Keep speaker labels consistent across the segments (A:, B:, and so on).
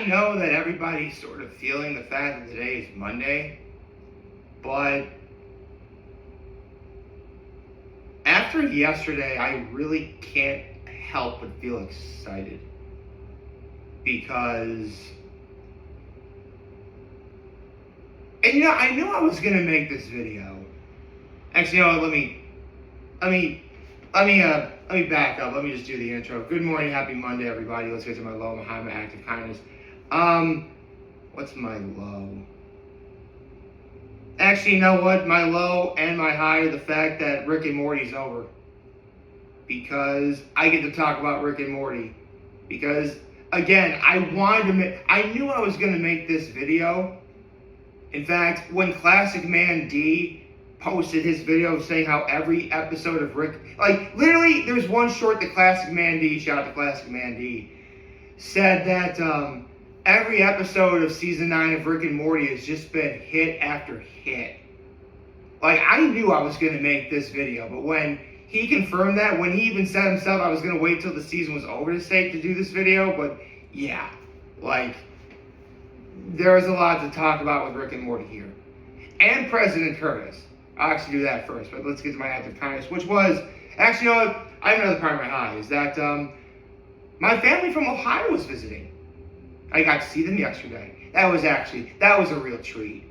A: know that everybody's sort of feeling the fact that today is Monday, but after yesterday, I really can't help but feel excited because, and I knew I was gonna make this video. Actually, let me back up. Let me just do the intro. Good morning, happy Monday, everybody. Let's get to my low behind my act of kindness. What's my low? Actually, you know what? My low and my high are the fact that Rick and Morty's over. Because I get to talk about Rick and Morty. Because, again, I knew I was going to make this video. In fact, when Classic Man D posted his video saying how every episode of Rick, like, literally, there's one short that Classic Man D, shout out to Classic Man D, said that, every episode of season 9 of Rick and Morty has just been hit after hit. Like, I knew I was going to make this video, but when he confirmed that, when he even said himself I was going to wait till the season was over to do this video, but yeah, like, there is a lot to talk about with Rick and Morty here. And President Curtis. I'll actually do that first, but let's get to my act of kindness, which was, actually, you know what? I have another part of my high, is that my family from Ohio was visiting. I got to see them yesterday. That was a real treat.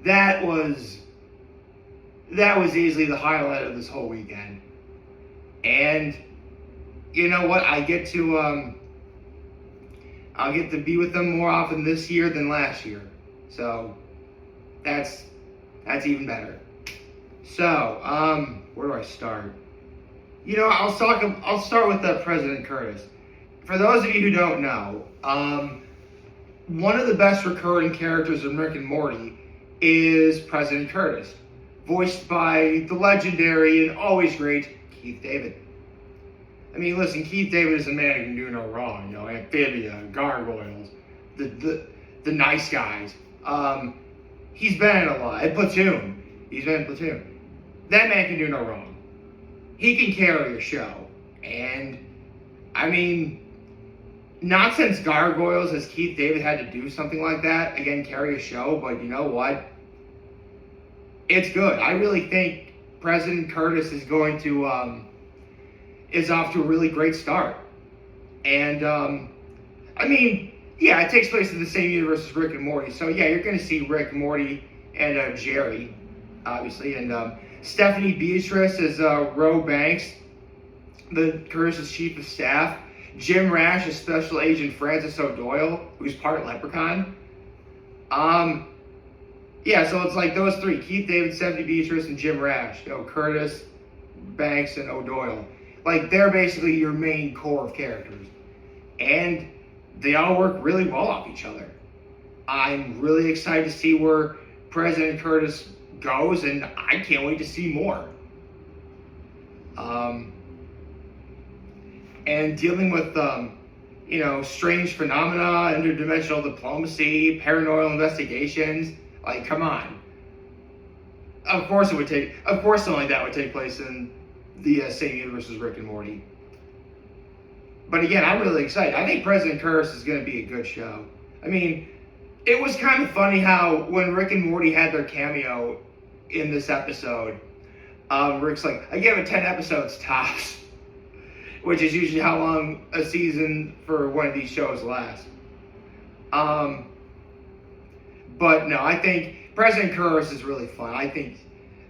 A: That was easily the highlight of this whole weekend. And you know what? I'll get to be with them more often this year than last year. So that's even better. So, where do I start? I'll start with President Curtis. For those of you who don't know, one of the best recurring characters in Rick and Morty is President Curtis, voiced by the legendary and always great Keith David. I mean, listen, Keith David is a man who can do no wrong. Amphibia, gargoyles, the nice guys. He's been in a lot. At Platoon. He's been in Platoon. That man can do no wrong. He can carry a show. And, I mean, not since Gargoyles has Keith David had to do something like that. Again, carry a show, but you know what? It's good. I really think President Curtis is going to, is off to a really great start. And, I mean, yeah, it takes place in the same universe as Rick and Morty. So, yeah, you're going to see Rick, Morty, and Jerry, obviously. And Stephanie Beatrice as Ro Banks, the Curtis's chief of staff. Jim Rash is Special Agent Francis O'Doyle, who's part Leprechaun. Yeah, so it's like those three, Keith David, Stephanie Beatrice, and Jim Rash. Curtis, Banks, and O'Doyle. Like, they're basically your main core of characters. And they all work really well off each other. I'm really excited to see where President Curtis goes, and I can't wait to see more. And dealing with, strange phenomena, interdimensional diplomacy, paranormal investigations. Like, come on. Of course something like that would take place in the same universe as Rick and Morty. But again, I'm really excited. I think President Curtis is going to be a good show. I mean, it was kind of funny how when Rick and Morty had their cameo in this episode, Rick's like, I give it 10 episodes tops. Which is usually how long a season for one of these shows lasts. But no, I think President Curtis is really fun.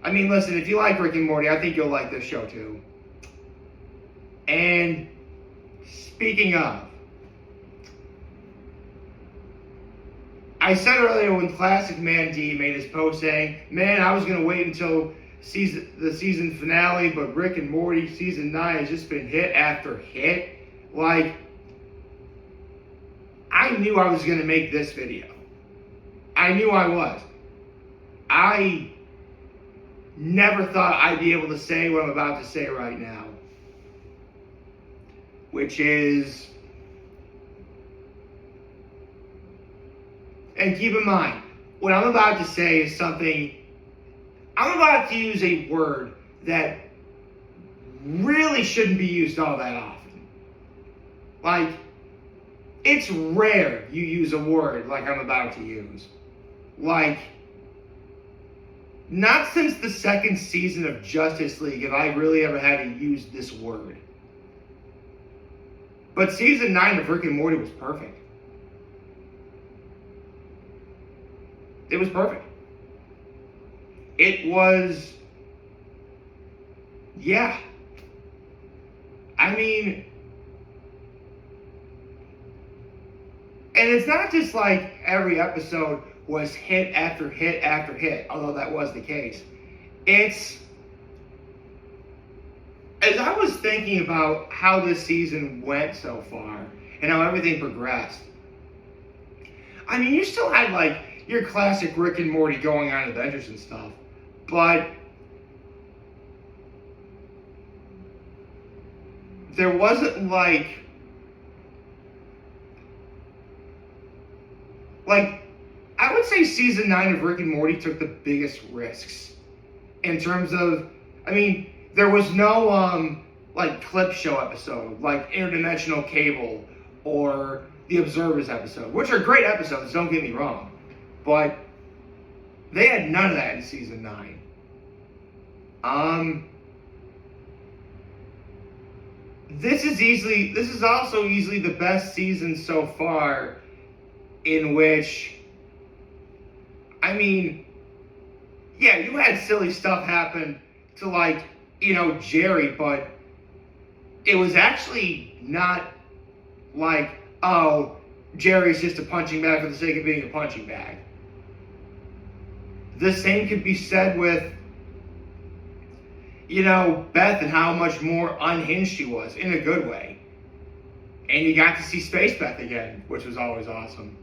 A: Listen, if you like Rick and Morty, I think you'll like this show too. And speaking of, I said earlier when Classic Man D made his post saying, man, I was going to wait until the season finale, but Rick and Morty season 9 has just been hit after hit. Like, I knew I was going to make this video. I knew I was. I never thought I'd be able to say what I'm about to say right now. Which is, and keep in mind, what I'm about to say is something, I'm about to use a word that really shouldn't be used all that often. Like, it's rare you use a word like I'm about to use. Like, not since the second season of Justice League have I really ever had to use this word. But season 9 of Rick and Morty was perfect. It was perfect. It was, yeah. I mean, and it's not just like every episode was hit after hit after hit, although that was the case. It's, as I was thinking about how this season went so far and how everything progressed, I mean, you still had like your classic Rick and Morty going on adventures and stuff, but there wasn't like I would say season 9 of Rick and Morty took the biggest risks in terms of, I mean, there was no like clip show episode like Interdimensional Cable or the Observers episode, which are great episodes, don't get me wrong, but they had none of that in season 9. This is also easily the best season so far, in which, I mean, yeah, you had silly stuff happen to, like, you know, Jerry, but it was actually not like, oh, Jerry's just a punching bag for the sake of being a punching bag. The same could be said with, you know, Beth and how much more unhinged she was, in a good way. And you got to see Space Beth again, which was always awesome.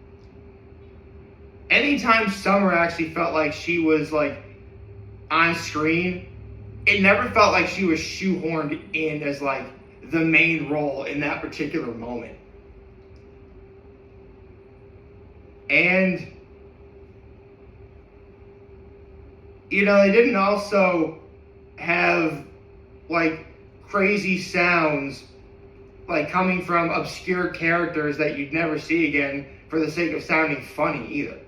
A: Anytime Summer actually felt like she was, like, on screen, it never felt like she was shoehorned in as, like, the main role in that particular moment. And, you know, they didn't also have, like, crazy sounds, like, coming from obscure characters that you'd never see again for the sake of sounding funny either.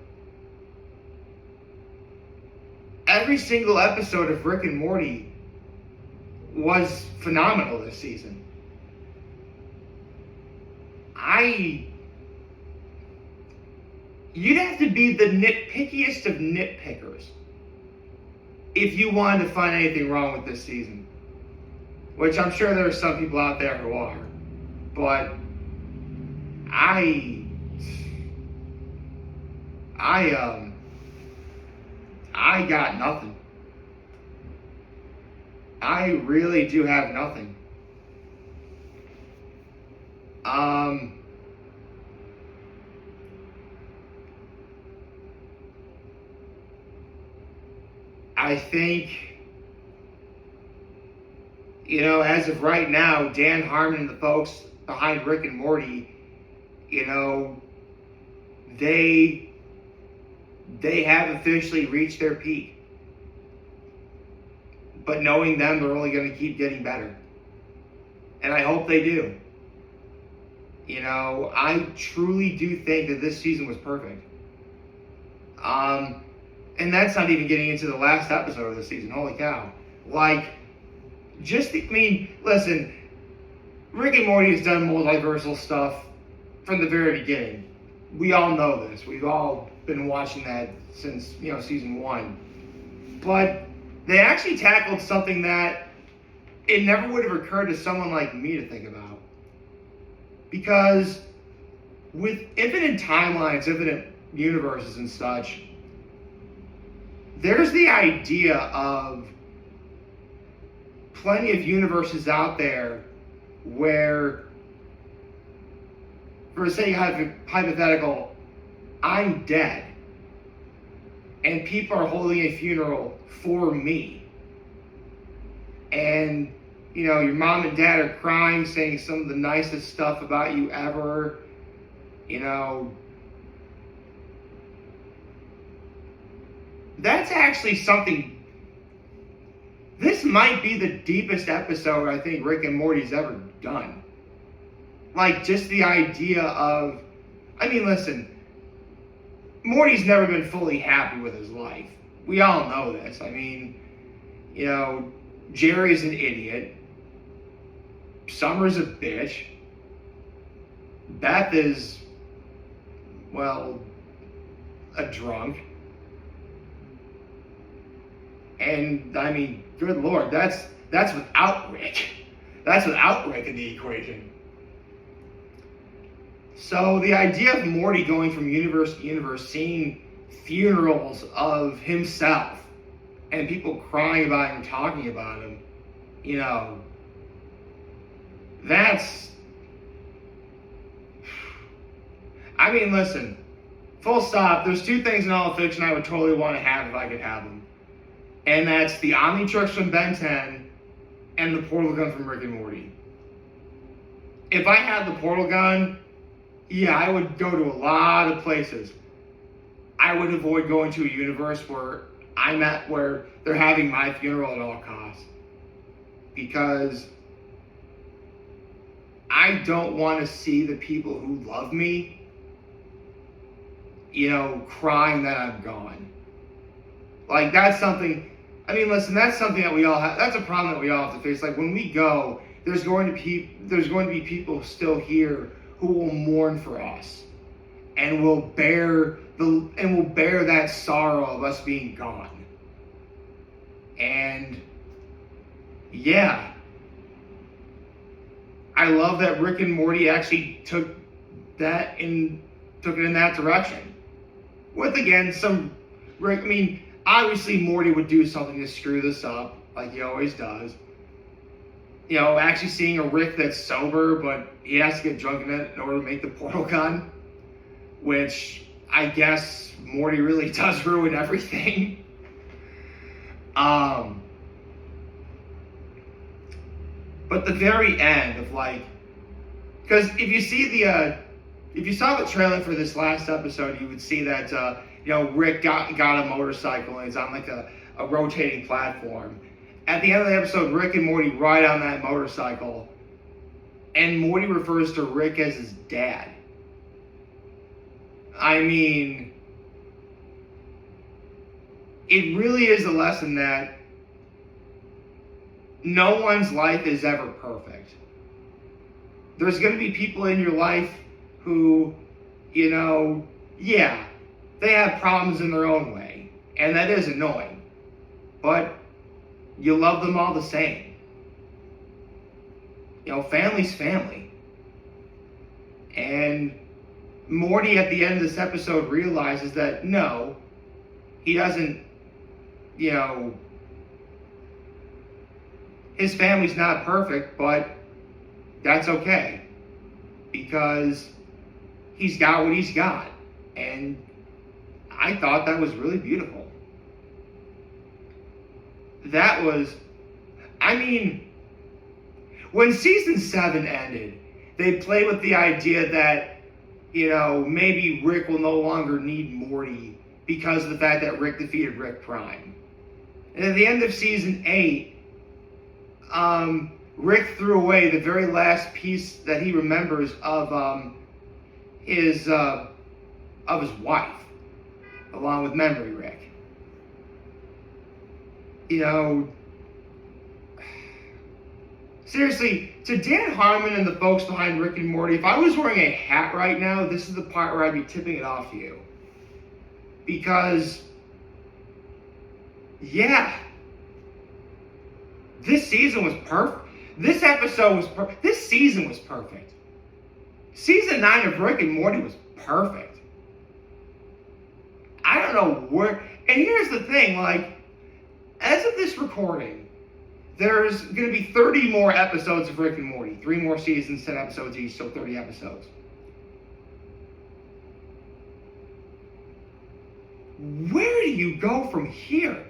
A: Every single episode of Rick and Morty was phenomenal this season. You'd have to be the nitpickiest of nitpickers if you wanted to find anything wrong with this season. Which I'm sure there are some people out there who are. But I got nothing. I really do have nothing. I think, you know, as of right now, Dan Harmon and the folks behind Rick and Morty, you know, they have officially reached their peak. But knowing them, they're only going to keep getting better. And I hope they do. You know, I truly do think that this season was perfect. And that's not even getting into the last episode of the season. Holy cow. Like, listen, Rick and Morty has done multiversal stuff from the very beginning. We all know this. We've all been watching that since, you know, season 1. But they actually tackled something that it never would have occurred to someone like me to think about. Because with infinite timelines, infinite universes and such, there's the idea of plenty of universes out there where, for say hypothetical, I'm dead and people are holding a funeral for me, and you know, your mom and dad are crying, saying some of the nicest stuff about you ever, you know. That's actually something. This might be the deepest episode I think Rick and Morty's ever done. like, just the idea of, I mean, listen, Morty's never been fully happy with his life. We all know this. I mean, you know, Jerry's an idiot. Summer's a bitch. Beth is, well, a drunk. And, I mean, good Lord, that's without Rick. That's without Rick in the equation. So the idea of Morty going from universe to universe, seeing funerals of himself and people crying about him, talking about him, you know, that's, I mean, listen, full stop, there's two things in all of fiction I would totally want to have if I could have them. And that's the Omnitrix from Ben 10 and the portal gun from Rick and Morty. If I had the portal gun, yeah, I would go to a lot of places. I would avoid going to a universe where where they're having my funeral at all costs. Because I don't want to see the people who love me, you know, crying that I'm gone. Like, that's something, I mean, listen, that's something that we all have, that's a problem that we all have to face. Like, when we go, there's going to be people still here who will mourn for us and will bear that sorrow of us being gone. And yeah, I love that Rick and Morty actually took it in that direction. With, again, some Rick, I mean, obviously Morty would do something to screw this up, like he always does. You know, actually seeing a Rick that's sober, but he has to get drunk in order to make the portal gun, which I guess Morty really does ruin everything. But the very end of, like, because if you saw the trailer for this last episode, you would see that you know, Rick got a motorcycle and is on like a rotating platform. At the end of the episode, Rick and Morty ride on that motorcycle, and Morty refers to Rick as his dad. I mean, it really is a lesson that no one's life is ever perfect. There's going to be people in your life who, you know, yeah, they have problems in their own way, and that is annoying. But you love them all the same. You know, family's family. And Morty at the end of this episode realizes that no, he doesn't, you know, his family's not perfect, but that's okay. Because he's got what he's got. And I thought that was really beautiful. That was, I mean, when season 7 ended, they played with the idea that, you know, maybe Rick will no longer need Morty because of the fact that Rick defeated Rick Prime. And at the end of season 8, Rick threw away the very last piece that he remembers of his wife, along with Memory Rick. You know, seriously, to Dan Harmon and the folks behind Rick and Morty, if I was wearing a hat right now, this is the part where I'd be tipping it off to you. Because, yeah, this season was perfect. This episode was perfect. This season was perfect. Season 9 of Rick and Morty was perfect. I don't know where, and here's the thing, like, as of this recording, there's going to be 30 more episodes of Rick and Morty. 3 more seasons, 10 episodes each, so 30 episodes. Where do you go from here?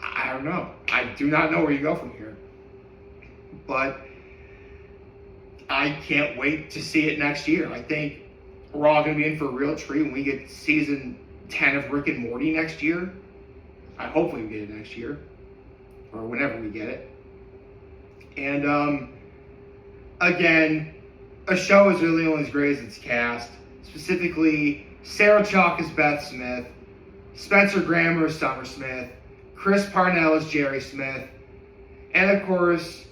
A: I don't know. I do not know where you go from here. But I can't wait to see it next year. I think we're all going to be in for a real treat when we get season 10 of Rick and Morty next year. Hopefully we get it next year. Or whenever we get it. And again, a show is really only as great as its cast. Specifically, Sarah Chalk as Beth Smith, Spencer Grammer as Summer Smith, Chris Parnell as Jerry Smith, and of course,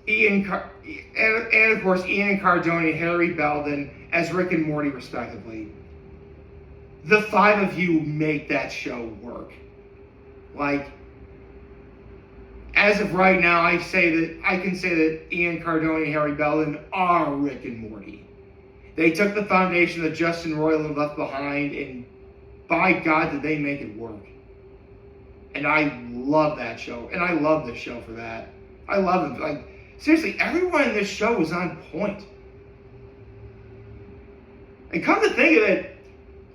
A: Ian Cardone and Harry Belden as Rick and Morty, respectively. The five of you make that show work. Like, as of right now, I can say that Ian Cardone and Harry Belden are Rick and Morty. They took the foundation that Justin Roiland left behind, and by God, did they make it work. And I love that show, and I love this show for that. I love it. Like, seriously, everyone in this show was on point. And come to think of it,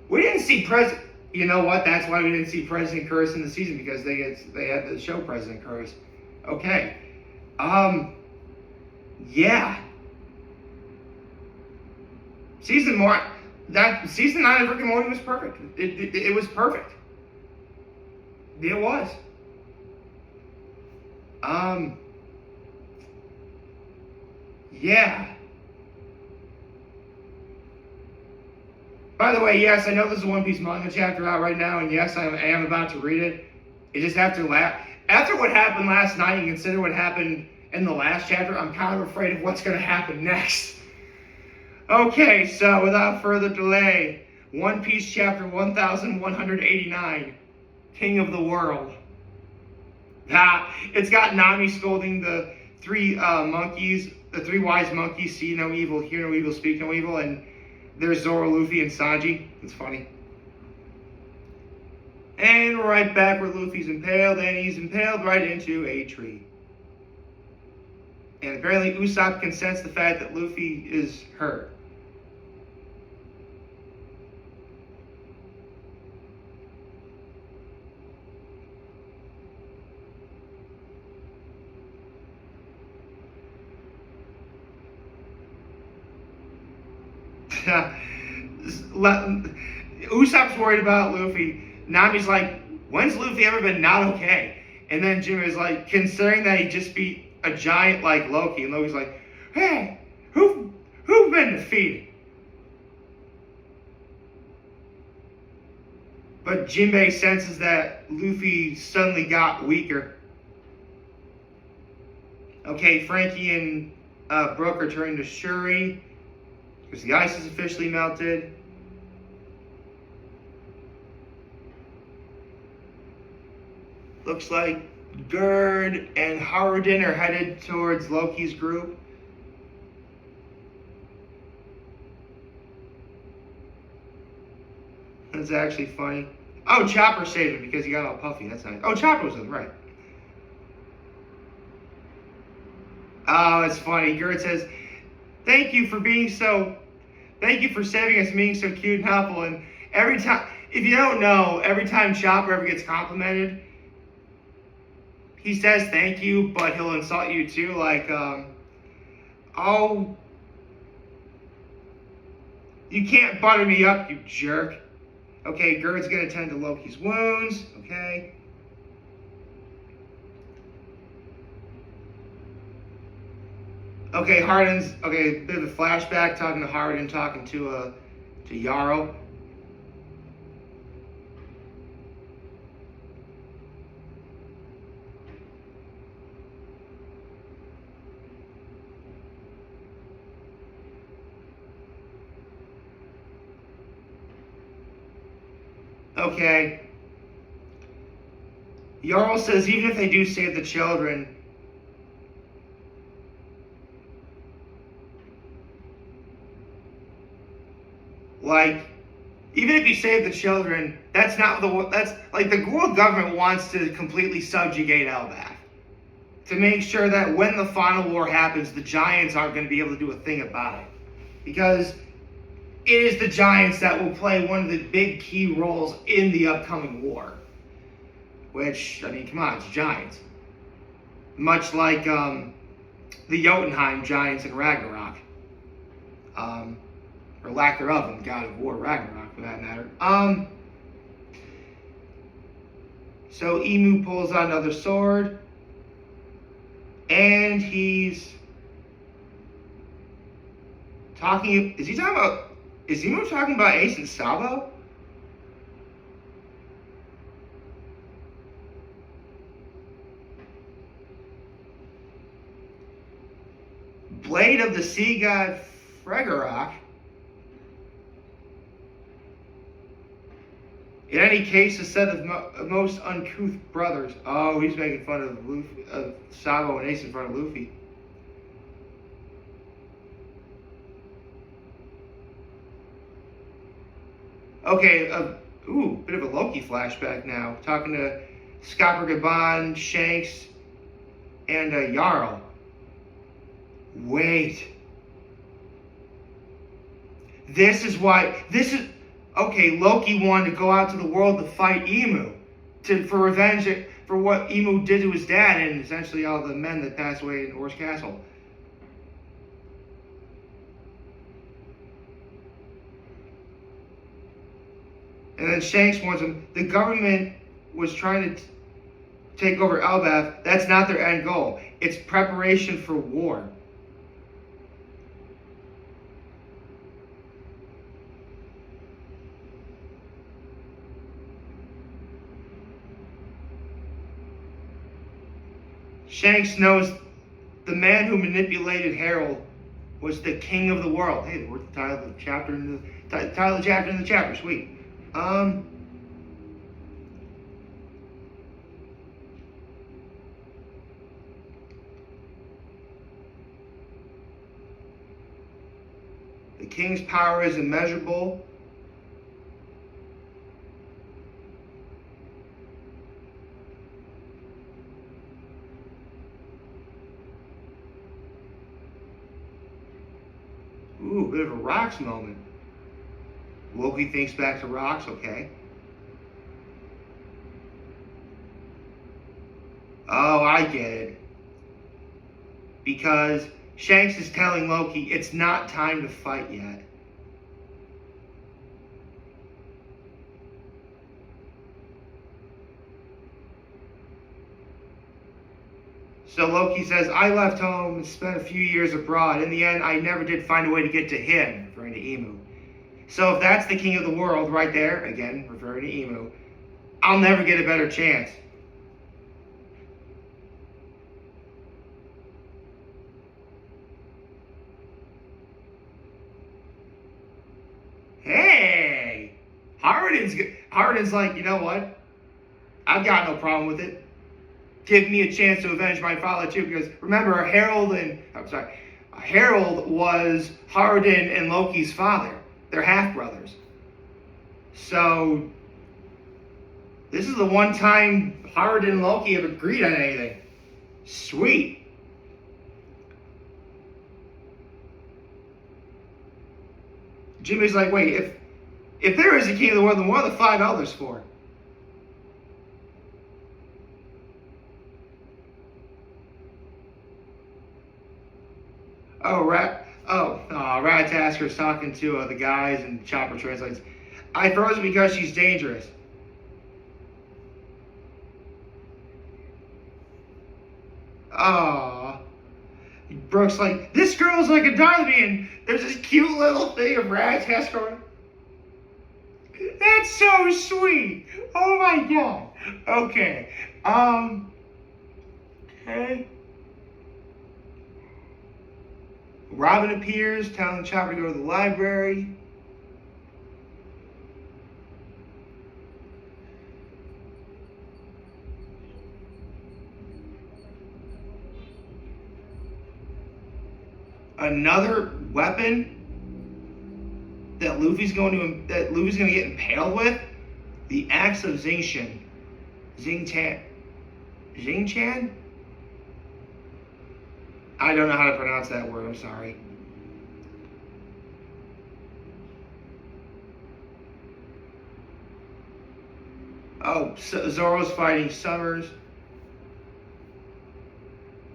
A: we didn't see President. You know what? That's why we didn't see President Curse in the season, because they had the show President Curse. Okay. Yeah. Season 9 of Rick and Morty was perfect. It was perfect. It was. Yeah. By the way, yes, I know there's a One Piece Manga chapter out right now, and yes, I am about to read it. It just after what happened last night, and consider what happened in the last chapter, I'm kind of afraid of what's going to happen next. Okay, so without further delay, One Piece chapter 1189, King of the World. It's got Nami scolding the three monkeys, the three wise monkeys, see no evil, hear no evil, speak no evil, and there's Zoro, Luffy, and Sanji. It's funny. And we're right back where Luffy's impaled, and he's impaled right into a tree. And apparently Usopp can sense the fact that Luffy is hurt. Usopp's worried about Luffy. Nami's like, when's Luffy ever been not okay? And then Jim is like, considering that he just beat a giant like Loki, and Loki's like, hey, who've been defeated? But Jinbei senses that Luffy suddenly got weaker. Okay, Frankie and Brooke are turning to Shuri, because the ice is officially melted. Looks like Gerd and Haruden are headed towards Loki's group. That's actually funny. Oh, Chopper saved him because he got all puffy. That's nice. Oh, Chopper was in, right. Oh, it's funny. Gerd says, thank you for saving us and being so cute and helpful. And every time, if you don't know, every time Chopper ever gets complimented, he says thank you, but he'll insult you too. Like, oh, you can't butter me up, you jerk. Okay, Gerd's gonna tend to Loki's wounds. Okay. Okay, a bit of a flashback, talking to Harden, talking to Yarrow. Okay. Yarrow says even if they do save the children, like, even if you save the children, that's like the world government wants to completely subjugate Elbaf. To make sure that when the final war happens, the Giants aren't going to be able to do a thing about it. Because it is the Giants that will play one of the big key roles in the upcoming war. Which, I mean, come on, it's Giants. Much like the Jotunheim Giants in Ragnarok. Or lack thereof in God of War Ragnarok, for that matter. So Emu pulls out another sword. And he's talking. Is he talking about? Is Emo talking about Ace and Sabo? Blade of the Sea God Fregarok. In any case, a set of most uncouth brothers. Oh, he's making fun of Luffy, of Sabo and Ace in front of Luffy. Okay, bit of a Loki flashback now. Talking to Scopper Gaban, Shanks, and Jarl. Wait. This is okay, Loki wanted to go out to the world to fight Emu, for revenge for what Emu did to his dad and essentially all the men that passed away in Orr's Castle. And then Shanks warns him, the government was trying to take over Elbaf. That's not their end goal. It's preparation for war. Shanks knows the man who manipulated Harold was the king of the world. Hey, we're the title of the chapter in the chapter. Sweet. The king's power is immeasurable. Ooh, a bit of a Rocks moment. Loki thinks back to Rocks, okay. Oh, I get it. Because Shanks is telling Loki it's not time to fight yet. So Loki says, I left home and spent a few years abroad. In the end, I never did find a way to get to him, referring to Emu. So if that's the king of the world right there, again, referring to Emu, I'll never get a better chance. Hey! Harden's like, you know what? I've got no problem with it. Give me a chance to avenge my father too, because remember, Harold was Harden and Loki's father. They're half brothers. So this is the one time Harden and Loki have agreed on anything. Sweet. Jimmy's like, wait, if there is a king of the world, then what are the five elders for? Ratasker's talking to the guys, and Chopper translates, I froze because she's dangerous. Aww. Brooke's like, this girl's like a dime to me, and there's this cute little thing of Ratasker. That's so sweet. Oh my god. Okay. Okay. Robin appears, telling Chopper to go to the library. Another weapon that Luffy's going to get impaled with, the axe of Xingchan. Xingchan? I don't know how to pronounce that word, I'm sorry. Oh, Zoro's fighting Summers.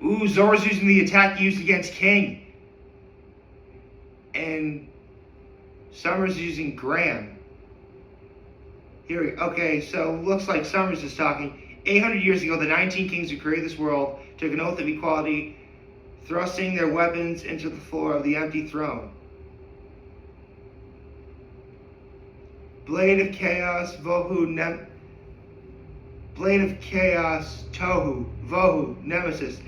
A: Ooh, Zoro's using the attack he used against King. And Summers is using Graham. Okay, so looks like Summers is talking. 800 years ago, the 19 kings who created this world took an oath of equality, thrusting their weapons into the floor of the empty throne. Blade of Chaos, Tohu, Vohu, Nemesis,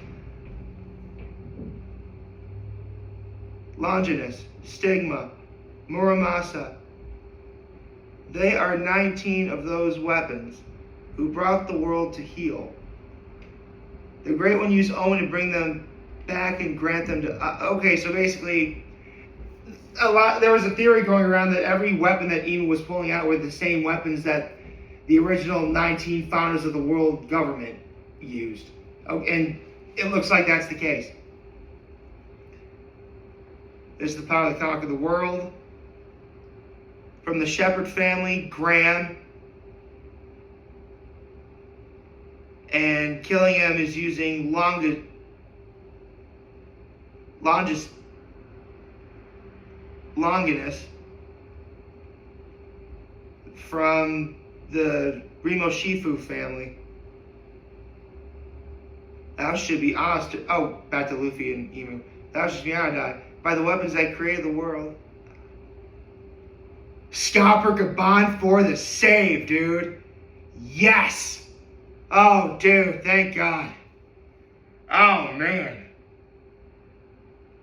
A: Longinus, Stigma, Muramasa. They are 19 of those weapons who brought the world to heal. The Great One used Owen to bring them back and grant them to... okay, so basically, there was a theory going around that every weapon that Ema was pulling out were the same weapons that the original 19 founders of the world government used. Oh, and it looks like that's the case. There's the power to conquer the world. From the Shepherd family, Graham. And killing him is using Longinus from the Remo Shifu family. Thou should be honest. Oh, back to Luffy and Emu. Thou should be honest by the weapons that created the world. Scalper Gaban for the save, dude. Yes. Oh, dude, thank God. Oh, man.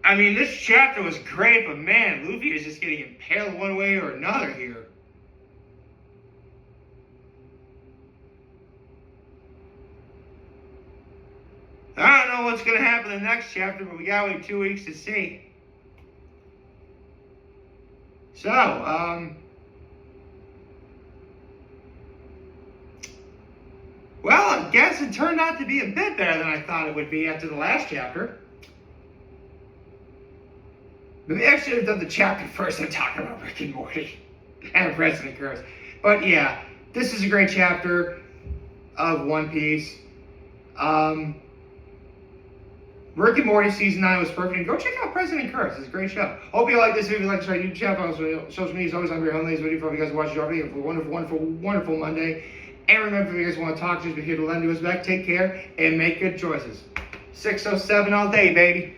A: I mean, this chapter was great, but man, Luffy is just getting impaled one way or another here. I don't know what's going to happen in the next chapter, but we got to wait 2 weeks to see. So, well, I guess it turned out to be a bit better than I thought it would be after the last chapter. Maybe I should have done the chapter first. I'm talking about Rick and Morty and President Curse. But yeah, this is a great chapter of One Piece. Rick and Morty Season 9 was perfect. And go check out President Curse. It's a great show. Hope you like this video. If you like to try YouTube channel, social media is always on your home. This video for you guys to watch. Have a wonderful, wonderful, wonderful Monday. And remember, if you guys want to talk, just be here to lend to us back. Take care and make good choices. 607 all day, baby.